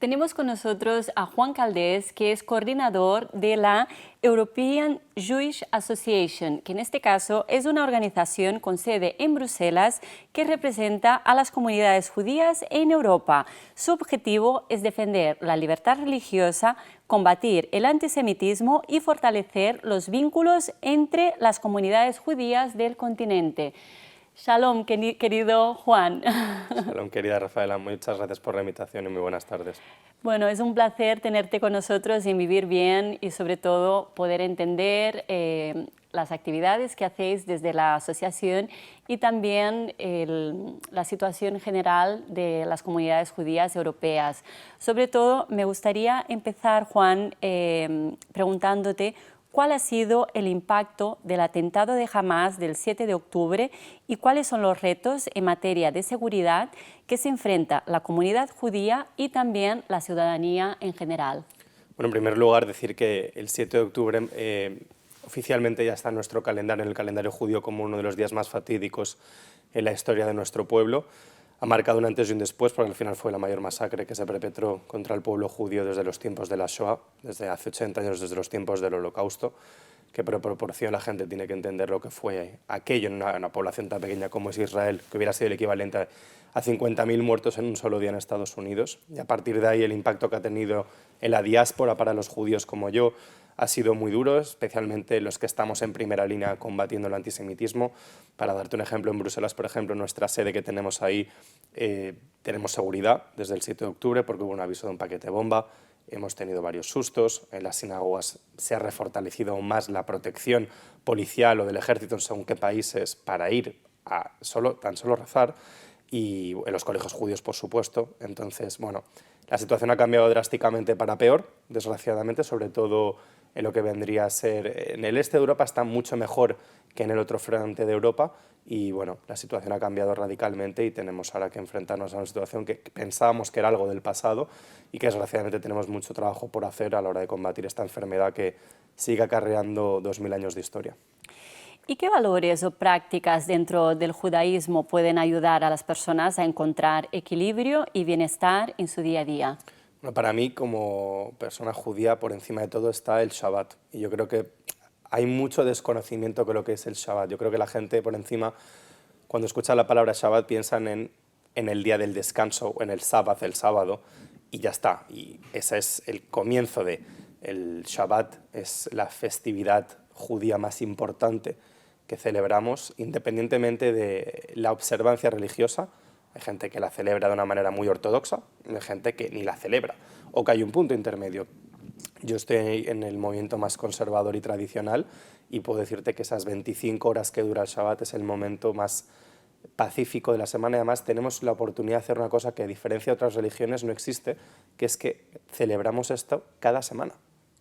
Tenemos con nosotros a Juan Caldés, que es coordinador de la European Jewish Association, que en este caso es una organización con sede en Bruselas que representa a las comunidades judías en Europa. Su objetivo es defender la libertad religiosa, combatir el antisemitismo y fortalecer los vínculos entre las comunidades judías del continente. Shalom, querido Juan. Shalom, querida Rafaela, muchas gracias por la invitación y muy buenas tardes. Bueno, es un placer tenerte con nosotros en Vivir Bien y sobre todo poder entender las actividades que hacéis desde la asociación y también la situación general de las comunidades judías europeas. Sobre todo me gustaría empezar, Juan, preguntándote ¿cuál ha sido el impacto del atentado de Hamás del 7 de octubre y cuáles son los retos en materia de seguridad que se enfrenta la comunidad judía y también la ciudadanía en general? Bueno, en primer lugar, decir que el 7 de octubre oficialmente ya está en nuestro calendario, en el calendario judío, como uno de los días más fatídicos en la historia de nuestro pueblo. Ha marcado un antes y un después, porque al final fue la mayor masacre que se perpetró contra el pueblo judío desde los tiempos de la Shoah, desde hace 80 años, desde los tiempos del Holocausto, que por proporción la gente tiene que entender lo que fue aquello en una población tan pequeña como es Israel, que hubiera sido el equivalente a 50.000 muertos en un solo día en Estados Unidos. Y a partir de ahí el impacto que ha tenido en la diáspora para los judíos como yo ha sido muy duro, especialmente los que estamos en primera línea combatiendo el antisemitismo. Para darte un ejemplo, en Bruselas, por ejemplo, nuestra sede que tenemos ahí, tenemos seguridad desde el 7 de octubre porque hubo un aviso de un paquete bomba, hemos tenido varios sustos, en las sinagogas se ha refortalecido aún más la protección policial o del ejército en según qué países para ir a tan solo rezar, y en los colegios judíos, por supuesto. Entonces, bueno, la situación ha cambiado drásticamente para peor, desgraciadamente, sobre todo en lo que vendría a ser en el este de Europa está mucho mejor que en el otro frente de Europa y bueno, la situación ha cambiado radicalmente y tenemos ahora que enfrentarnos a una situación que pensábamos que era algo del pasado y que desgraciadamente tenemos mucho trabajo por hacer a la hora de combatir esta enfermedad que sigue acarreando 2000 años de historia. ¿Y qué valores o prácticas dentro del judaísmo pueden ayudar a las personas a encontrar equilibrio y bienestar en su día a día? Bueno, para mí, como persona judía, por encima de todo está el Shabbat. Y yo creo que hay mucho desconocimiento con lo que es el Shabbat. Yo creo que la gente por encima, cuando escucha la palabra Shabbat, piensan en el día del descanso, o en el Sabbath, el sábado, y ya está. Y ese es el comienzo de el Shabbat, es la festividad judía más importante que celebramos, independientemente de la observancia religiosa. Hay gente que la celebra de una manera muy ortodoxa, hay gente que ni la celebra, o que hay un punto intermedio. Yo estoy en el movimiento más conservador y tradicional y puedo decirte que esas 25 horas que dura el Shabbat es el momento más pacífico de la semana y además tenemos la oportunidad de hacer una cosa que a diferencia de otras religiones no existe, que es que celebramos esto cada semana.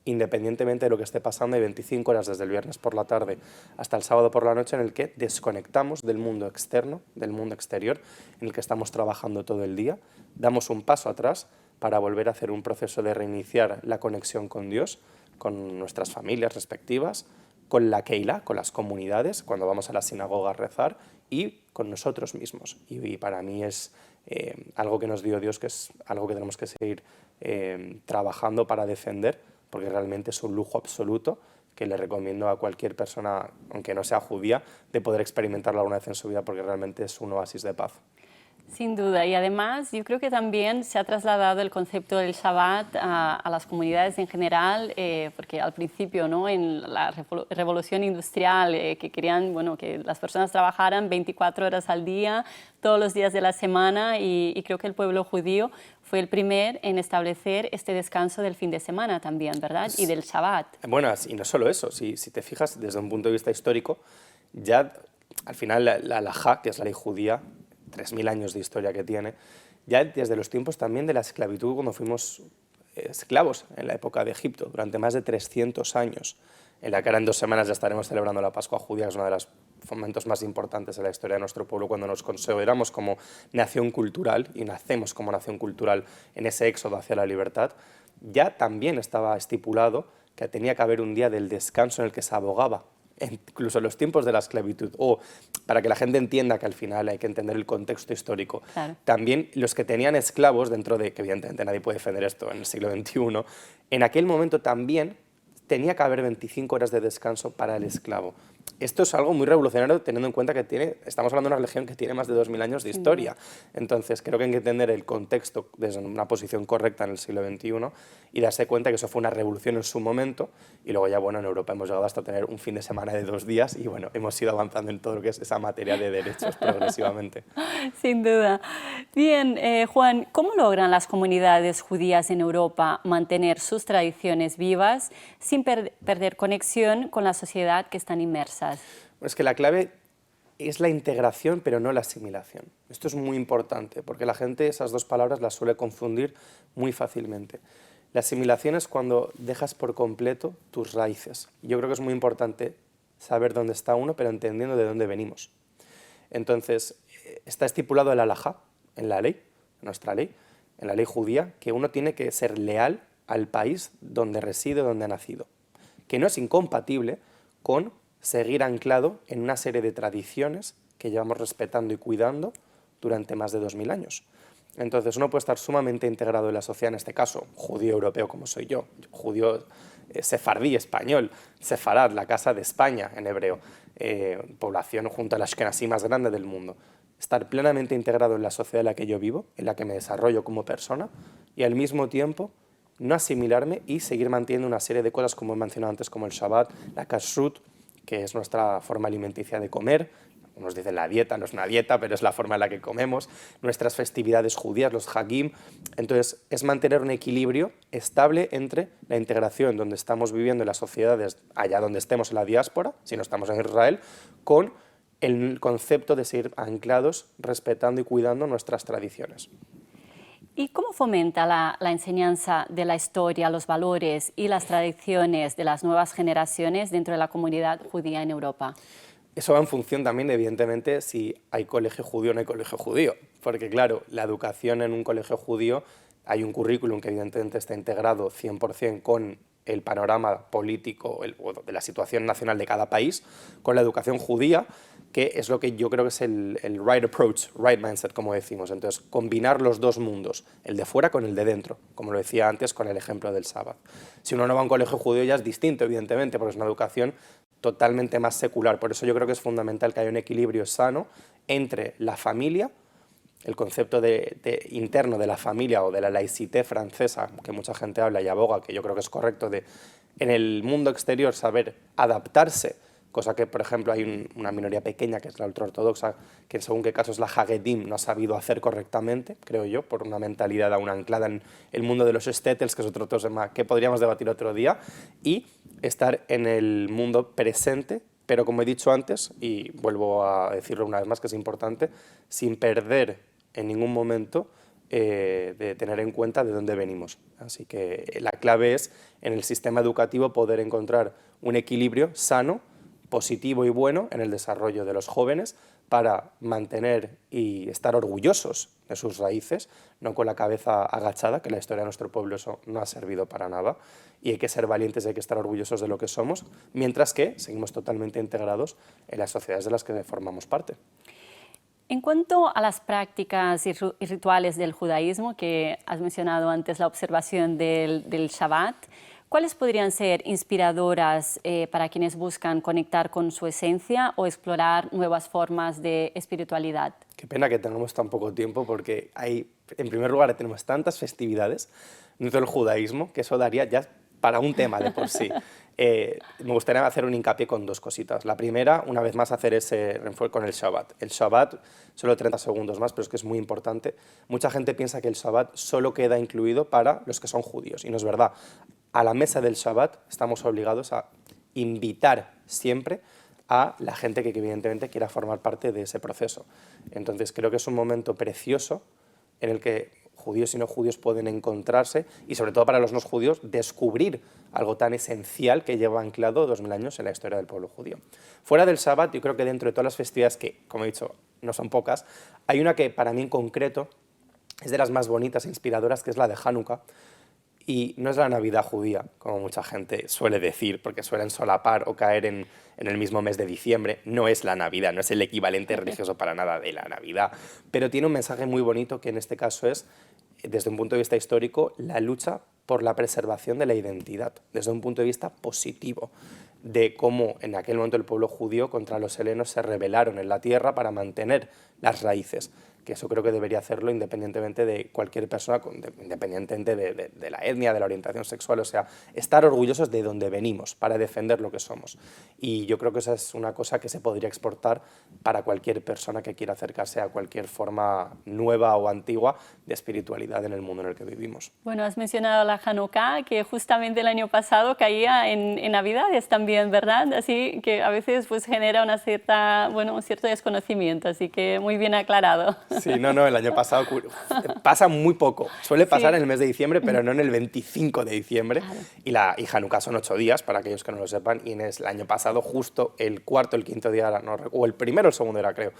Independientemente de lo que esté pasando, hay 25 horas desde el viernes por la tarde hasta el sábado por la noche en el que desconectamos del mundo externo, del mundo exterior, en el que estamos trabajando todo el día, damos un paso atrás para volver a hacer un proceso de reiniciar la conexión con Dios, con nuestras familias respectivas, con la Keilah, con las comunidades, cuando vamos a la sinagoga a rezar, y con nosotros mismos. Y para mí es algo que nos dio Dios, que es algo que tenemos que seguir trabajando para defender, porque realmente es un lujo absoluto que le recomiendo a cualquier persona, aunque no sea judía, de poder experimentarlo alguna vez en su vida, porque realmente es un oasis de paz. Sin duda, y además yo creo que también se ha trasladado el concepto del Shabbat a las comunidades en general, porque al principio, ¿no?, en la revolución industrial, que querían, bueno, que las personas trabajaran 24 horas al día, todos los días de la semana, y creo que el pueblo judío fue el primer en establecer este descanso del fin de semana también, ¿verdad? Y del Shabbat. Bueno, y no solo eso, si te fijas desde un punto de vista histórico, ya al final la halajá, que es la ley judía, 3000 años de historia que tiene, ya desde los tiempos también de la esclavitud, cuando fuimos esclavos en la época de Egipto, durante más de 300 años, en la que ahora en 2 semanas ya estaremos celebrando la Pascua judía, que es uno de los momentos más importantes de la historia de nuestro pueblo, cuando nos consideramos como nación cultural y nacemos como nación cultural en ese éxodo hacia la libertad, ya también estaba estipulado que tenía que haber un día del descanso en el que se abogaba incluso en los tiempos de la esclavitud, o para que la gente entienda que al final hay que entender el contexto histórico. Claro. También los que tenían esclavos dentro de, que evidentemente nadie puede defender esto en el siglo XXI, en aquel momento también tenía que haber 25 horas de descanso para el esclavo. Esto es algo muy revolucionario teniendo en cuenta que estamos hablando de una religión que tiene más de 2000 años de historia. Entonces creo que hay que entender el contexto desde una posición correcta en el siglo XXI y darse cuenta que eso fue una revolución en su momento y luego ya, bueno, en Europa hemos llegado hasta tener un fin de semana de 2 días y, bueno, hemos ido avanzando en todo lo que es esa materia de derechos progresivamente. Sin duda. Bien, Juan, ¿cómo logran las comunidades judías en Europa mantener sus tradiciones vivas sin perder conexión con la sociedad que están inmersas? Es que la clave es la integración, pero no la asimilación. Esto es muy importante, porque la gente esas dos palabras las suele confundir muy fácilmente. La asimilación es cuando dejas por completo tus raíces. Yo creo que es muy importante saber dónde está uno, pero entendiendo de dónde venimos. Entonces, está estipulado el halajá, en la ley, en nuestra ley, en la ley judía, que uno tiene que ser leal al país donde reside, donde ha nacido, que no es incompatible con seguir anclado en una serie de tradiciones que llevamos respetando y cuidando durante más de 2000 años. Entonces uno puede estar sumamente integrado en la sociedad, en este caso, judío europeo como soy yo, judío sefardí, español, sefarad, la casa de España en hebreo, población junto a la ashkenazí más grande del mundo. Estar plenamente integrado en la sociedad en la que yo vivo, en la que me desarrollo como persona y al mismo tiempo no asimilarme y seguir manteniendo una serie de cosas como he mencionado antes, como el Shabbat, la Kashrut, que es nuestra forma alimenticia de comer. Unos dicen la dieta, no es una dieta, pero es la forma en la que comemos, nuestras festividades judías, los Hagim. Entonces, es mantener un equilibrio estable entre la integración donde estamos viviendo en las sociedades, allá donde estemos en la diáspora, si no estamos en Israel, con el concepto de seguir anclados, respetando y cuidando nuestras tradiciones. ¿Y cómo fomenta la enseñanza de la historia, los valores y las tradiciones de las nuevas generaciones dentro de la comunidad judía en Europa? Eso va en función también, evidentemente, si hay colegio judío o no hay colegio judío. Porque, claro, la educación en un colegio judío, hay un currículum que evidentemente está integrado 100% con el panorama político o de la situación nacional de cada país, con la educación judía, que es lo que yo creo que es el right approach, right mindset, como decimos. Entonces, combinar los dos mundos, el de fuera con el de dentro, como lo decía antes con el ejemplo del sábado. Si uno no va a un colegio judío ya es distinto, evidentemente, porque es una educación totalmente más secular. Por eso yo creo que es fundamental que haya un equilibrio sano entre la familia, el concepto interno de la familia o de la laïcité francesa, que mucha gente habla y aboga, que yo creo que es correcto, de en el mundo exterior saber adaptarse, cosa que, por ejemplo, hay una minoría pequeña, que es la ultraortodoxa, que en según qué casos la Hagedim no ha sabido hacer correctamente, creo yo, por una mentalidad aún anclada en el mundo de los shtetls, que es otro tema que podríamos debatir otro día, y estar en el mundo presente, pero como he dicho antes, y vuelvo a decirlo una vez más que es importante, sin perder en ningún momento de tener en cuenta de dónde venimos. Así que la clave es en el sistema educativo poder encontrar un equilibrio sano, positivo y bueno en el desarrollo de los jóvenes para mantener y estar orgullosos de sus raíces, no con la cabeza agachada, que la historia de nuestro pueblo eso no ha servido para nada, y hay que ser valientes y hay que estar orgullosos de lo que somos, mientras que seguimos totalmente integrados en las sociedades de las que formamos parte. En cuanto a las prácticas y rituales del judaísmo, que has mencionado antes la observación del Shabbat, ¿cuáles podrían ser inspiradoras para quienes buscan conectar con su esencia o explorar nuevas formas de espiritualidad? Qué pena que tengamos tan poco tiempo porque en primer lugar, tenemos tantas festividades dentro del judaísmo que eso daría ya para un tema de por sí. Me gustaría hacer un hincapié con dos cositas. La primera, una vez más, hacer ese reenfoque con el Shabbat. El Shabbat, solo 30 segundos más, pero es que es muy importante. Mucha gente piensa que el Shabbat solo queda incluido para los que son judíos, y no es verdad. A la mesa del Shabbat estamos obligados a invitar siempre a la gente que evidentemente quiera formar parte de ese proceso. Entonces creo que es un momento precioso en el que judíos y no judíos pueden encontrarse y sobre todo para los no judíos descubrir algo tan esencial que lleva anclado 2000 años en la historia del pueblo judío. Fuera del Shabbat, yo creo que dentro de todas las festividades que, como he dicho, no son pocas, hay una que para mí en concreto es de las más bonitas e inspiradoras, que es la de Hanukkah. Y no es la Navidad judía, como mucha gente suele decir, porque suelen solapar o caer en el mismo mes de diciembre. No es la Navidad, no es el equivalente religioso para nada de la Navidad, pero tiene un mensaje muy bonito que en este caso es, desde un punto de vista histórico, la lucha por la preservación de la identidad, desde un punto de vista positivo, de cómo en aquel momento el pueblo judío contra los helenos se rebelaron en la tierra para mantener las raíces, que eso creo que debería hacerlo independientemente de cualquier persona, independientemente de la etnia, de la orientación sexual, o sea, estar orgullosos de donde venimos para defender lo que somos. Y yo creo que esa es una cosa que se podría exportar para cualquier persona que quiera acercarse a cualquier forma nueva o antigua de espiritualidad en el mundo en el que vivimos. Bueno, has mencionado la Hanukkah, que justamente el año pasado caía en Navidades también, ¿verdad? Así que a veces pues genera una cierta, bueno, un cierto desconocimiento, así que muy bien aclarado. Sí, no, el año pasado pasa muy poco. Suele pasar Sí. en el mes de diciembre, pero no en el 25 de diciembre. Claro. Y Hanukkah son 8 días, para aquellos que no lo sepan, y en el año pasado, justo el cuarto, el quinto día, o el primero o el segundo era, creo,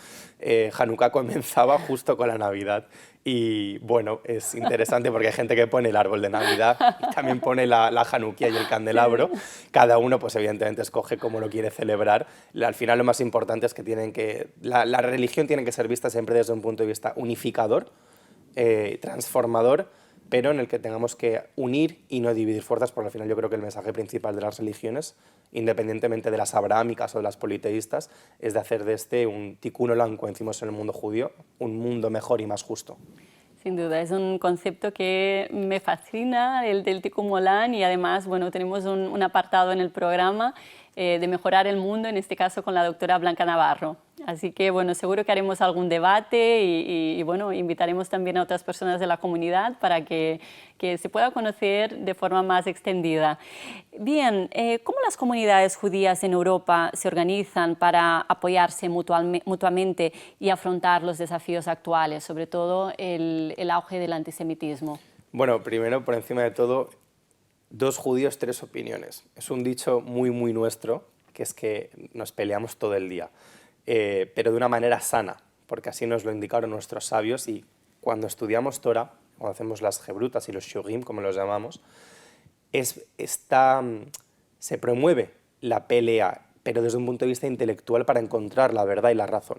Hanukkah comenzaba justo con la Navidad. Y bueno, es interesante porque hay gente que pone el árbol de Navidad y también pone la Hanukkah y el candelabro. Cada uno, pues evidentemente, escoge cómo lo quiere celebrar. Al final lo más importante es que la religión tiene que ser vista siempre desde un punto de vista unificador, transformador, pero en el que tengamos que unir y no dividir fuerzas, porque al final yo creo que el mensaje principal de las religiones, independientemente de las abrahámicas o de las politeístas, es de hacer de este un tikkun olam, como decimos en el mundo judío, un mundo mejor y más justo. Sin duda, es un concepto que me fascina, el del Tikkun Olam, y además, bueno, tenemos un apartado en el programa de mejorar el mundo, en este caso con la doctora Blanca Navarro. Así que, bueno, seguro que haremos algún debate y bueno, invitaremos también a otras personas de la comunidad para que se pueda conocer de forma más extendida. Bien, ¿cómo las comunidades judías en Europa se organizan para apoyarse mutuamente y afrontar los desafíos actuales, sobre todo el auge del antisemitismo? Bueno, primero, por encima de todo, 2 judíos, 3 opiniones. Es un dicho muy nuestro, que es que nos peleamos todo el día, pero de una manera sana, porque así nos lo indicaron nuestros sabios, y cuando estudiamos Torah, cuando hacemos las hebrutas y los shurim, como los llamamos, se promueve la pelea, pero desde un punto de vista intelectual para encontrar la verdad y la razón.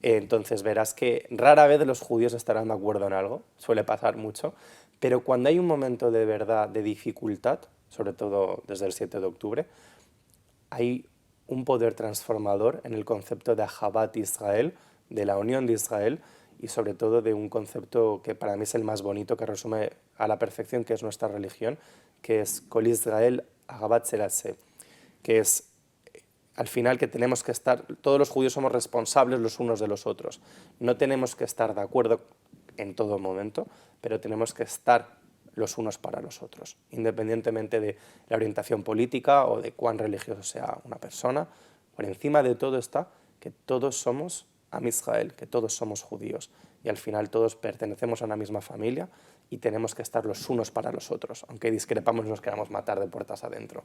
Entonces verás que rara vez los judíos estarán de acuerdo en algo, suele pasar mucho, pero cuando hay un momento de verdad, de dificultad, sobre todo desde el 7 de octubre, hay un poder transformador en el concepto de Ahavat Israel, de la unión de Israel, y sobre todo de un concepto que para mí es el más bonito, que resume a la perfección que es nuestra religión, que es Kol Israel Ahavat Selaseh, que es al final que tenemos que estar, todos los judíos somos responsables los unos de los otros. No tenemos que estar de acuerdo en todo momento, pero tenemos que estar los unos para los otros, independientemente de la orientación política o de cuán religioso sea una persona. Por encima de todo está que todos somos Am Israel, que todos somos judíos, y al final todos pertenecemos a una misma familia y tenemos que estar los unos para los otros, aunque discrepamos y nos queramos matar de puertas adentro.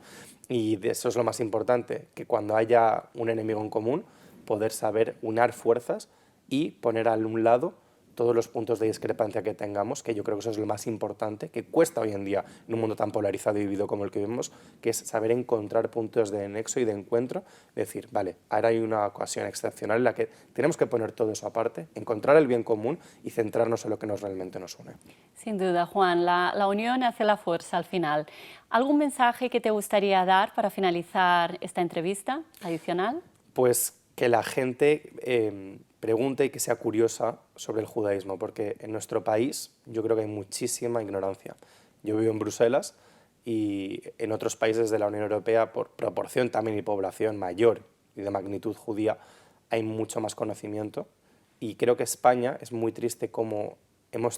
Y de eso es lo más importante, que cuando haya un enemigo en común, poder saber unar fuerzas y poner a un lado todos los puntos de discrepancia que tengamos, que yo creo que eso es lo más importante, que cuesta hoy en día en un mundo tan polarizado y vivido como el que vivimos, que es saber encontrar puntos de nexo y de encuentro, decir, vale, ahora hay una ocasión excepcional en la que tenemos que poner todo eso aparte, encontrar el bien común y centrarnos en lo que realmente nos une. Sin duda, Juan, la unión hace la fuerza al final. ¿Algún mensaje que te gustaría dar para finalizar esta entrevista adicional? Pues que la gente pregunte y que sea curiosa sobre el judaísmo, porque en nuestro país yo creo que hay muchísima ignorancia. Yo vivo en Bruselas y en otros países de la Unión Europea, por proporción también y población mayor y de magnitud judía, hay mucho más conocimiento, y creo que España es muy triste como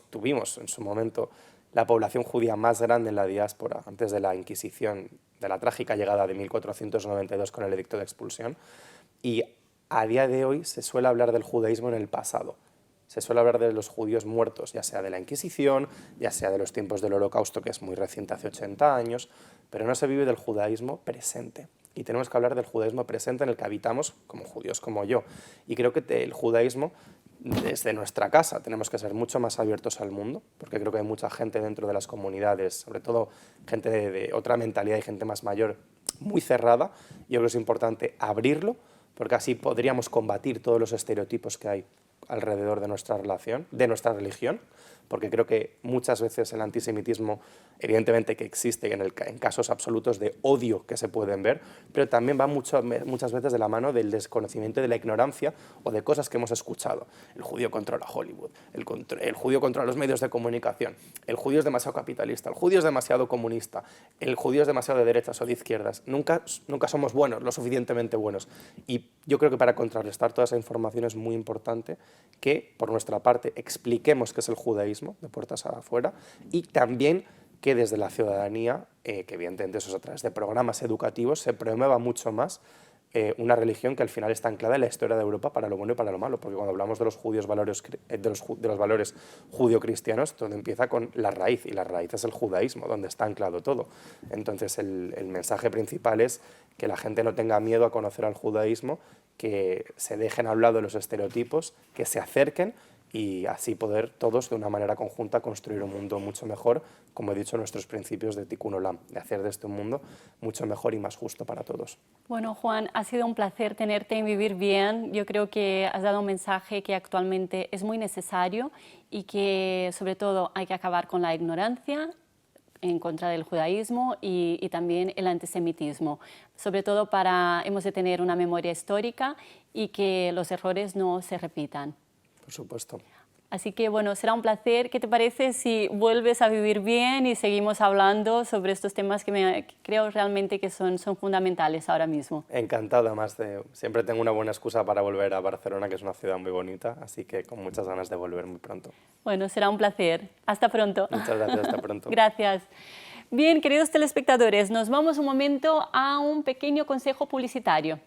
tuvimos en su momento la población judía más grande en la diáspora antes de la Inquisición, de la trágica llegada de 1492 con el edicto de expulsión, y a día de hoy se suele hablar del judaísmo en el pasado. Se suele hablar de los judíos muertos, ya sea de la Inquisición, ya sea de los tiempos del Holocausto, que es muy reciente, hace 80 años, pero no se vive del judaísmo presente. Y tenemos que hablar del judaísmo presente en el que habitamos como judíos, como yo. Y creo que el judaísmo desde nuestra casa tenemos que ser mucho más abiertos al mundo, porque creo que hay mucha gente dentro de las comunidades, sobre todo gente de otra mentalidad y gente más mayor, muy cerrada. Yo creo que es importante abrirlo, porque así podríamos combatir todos los estereotipos que hay alrededor de nuestra relación, de nuestra religión, porque creo que muchas veces el antisemitismo, evidentemente que existe en casos absolutos de odio que se pueden ver, pero también va muchas veces de la mano del desconocimiento y de la ignorancia o de cosas que hemos escuchado. El judío controla Hollywood, el judío controla los medios de comunicación, el judío es demasiado capitalista, el judío es demasiado comunista, el judío es demasiado de derechas o de izquierdas. Nunca somos buenos, lo suficientemente buenos. Y yo creo que para contrarrestar toda esa información es muy importante que, por nuestra parte, expliquemos qué es el judaísmo de puertas afuera, y también que desde la ciudadanía, que evidentemente eso es a través de programas educativos, se promueva mucho más una religión que al final está anclada en la historia de Europa para lo bueno y para lo malo, porque cuando hablamos de los valores judio-cristianos, todo empieza con la raíz, y la raíz es el judaísmo, donde está anclado todo. Entonces el mensaje principal es que la gente no tenga miedo a conocer al judaísmo, que se dejen a un lado los estereotipos, que se acerquen, y así poder todos de una manera conjunta construir un mundo mucho mejor, como he dicho, nuestros principios de Tikkun Olam, de hacer de este mundo mucho mejor y más justo para todos. Bueno, Juan, ha sido un placer tenerte en Vivir Bien. Yo creo que has dado un mensaje que actualmente es muy necesario y que sobre todo hay que acabar con la ignorancia en contra del judaísmo y también el antisemitismo. Sobre todo hemos de tener una memoria histórica y que los errores no se repitan. Por supuesto. Así que bueno, será un placer. ¿Qué te parece si vuelves a Vivir Bien y seguimos hablando sobre estos temas que creo realmente que son fundamentales ahora mismo? Encantado, además siempre tengo una buena excusa para volver a Barcelona, que es una ciudad muy bonita, así que con muchas ganas de volver muy pronto. Bueno, será un placer. Hasta pronto. Muchas gracias, hasta pronto. Gracias. Bien, queridos telespectadores, nos vamos un momento a un pequeño consejo publicitario.